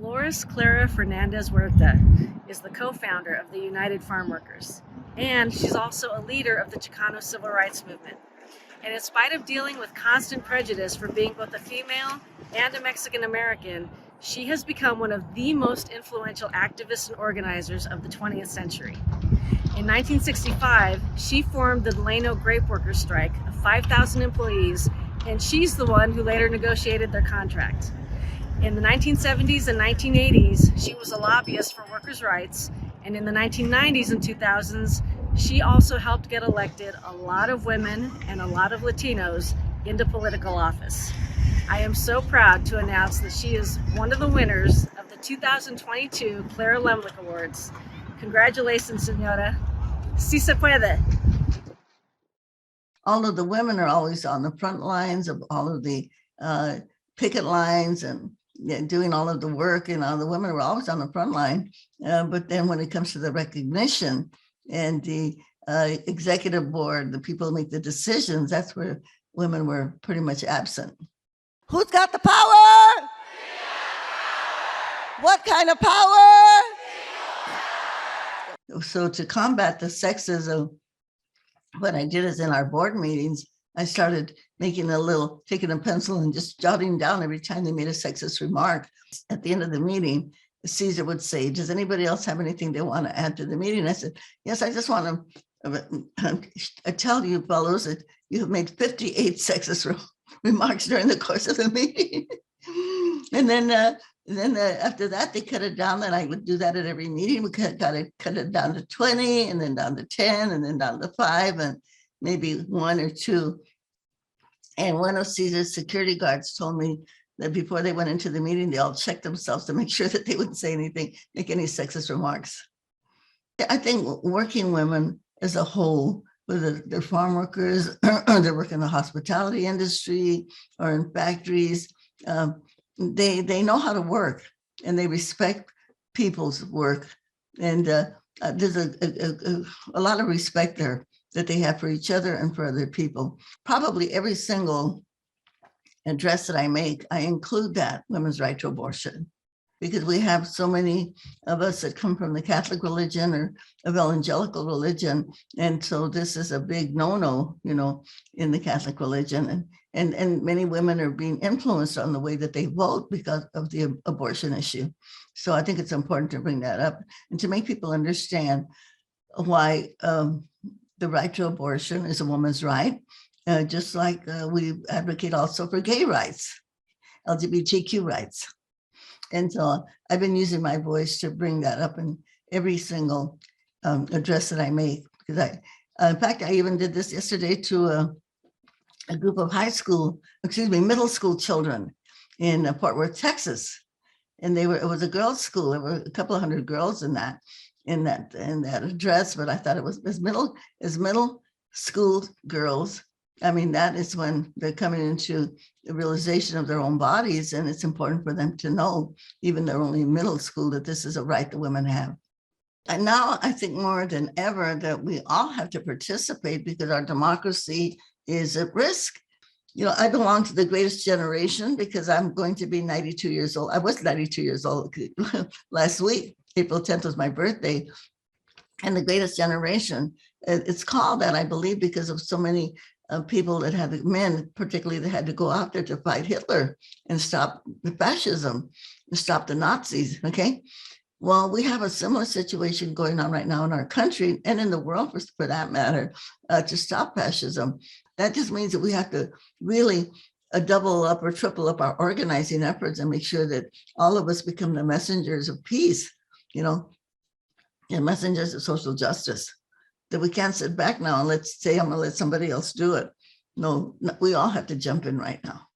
Dolores Clara Fernandez Huerta is the co-founder of the United Farm Workers, and she's also a leader of the Chicano civil rights movement. And in spite of dealing with constant prejudice for being both a female and a Mexican American, she has become one of the most influential activists and organizers of the 20th century. In 1965, she formed the Delano grape workers strike of 5,000 employees, and she's the one who later negotiated their contract. In the 1970s and 1980s, she was a lobbyist for workers' rights, and in the 1990s and 2000s, she also helped get elected a lot of women and a lot of Latinos into political office. I am so proud to announce that she is one of the winners of the 2022 Clara Lemlich Awards. Congratulations, senora. Si se puede. All of the women are always on the front lines of all of the picket lines and doing all of the work, and all the women were always on the front line. But then when it comes to the recognition and the executive board, the people who make the decisions, that's where women were pretty much absent. Who's got the power? What kind of power? So to combat the sexism, what I did is in our board meetings, I started taking a pencil and just jotting down every time they made a sexist remark. At the end of the meeting, Caesar would say, does anybody else have anything they want to add to the meeting? I said, yes, I just want to tell you fellows that you have made 58 sexist remarks during the course of the meeting. And then after that, they cut it down, and I would do that at every meeting. We cut it down to 20, and then down to 10, and then down to 5, and maybe 1 or 2. And one of Caesar's security guards told me that before they went into the meeting, they all checked themselves to make sure that they wouldn't say anything, make any sexist remarks. I think working women as a whole, whether they're farm workers or they work in the hospitality industry or in factories, they know how to work, and they respect people's work. And there's a lot of respect there that they have for each other and for other people. Probably every single address that I make, I include that women's right to abortion, because we have so many of us that come from the Catholic religion or evangelical religion. And so this is a big no-no, in the Catholic religion. And many women are being influenced on the way that they vote because of the abortion issue. So I think it's important to bring that up and to make people understand why the right to abortion is a woman's right, just like we advocate also for gay rights, LGBTQ rights. And so I've been using my voice to bring that up in every single address that I make. Because in fact, I even did this yesterday to a group of middle school children in Fort Worth, Texas. And it was a girls' school. There were a couple of hundred girls in that address, but I thought it was as middle school girls. I mean, that is when they're coming into the realization of their own bodies, and it's important for them to know, even they're only in middle school, that this is a right that women have. And now I think more than ever that we all have to participate, because our democracy is at risk. I belong to the greatest generation because I'm going to be 92 years old. I was 92 years old last week. April 10th was my birthday. And the greatest generation, it's called that, I believe, because of so many people that had, men particularly, that had to go out there to fight Hitler and stop the fascism and stop the Nazis, okay? Well, we have a similar situation going on right now in our country and in the world, for that matter, to stop fascism. That just means that we have to really double up or triple up our organizing efforts and make sure that all of us become the messengers of peace, and messengers of social justice. That we can't sit back now and let's say, I'm going to let somebody else do it. No, we all have to jump in right now.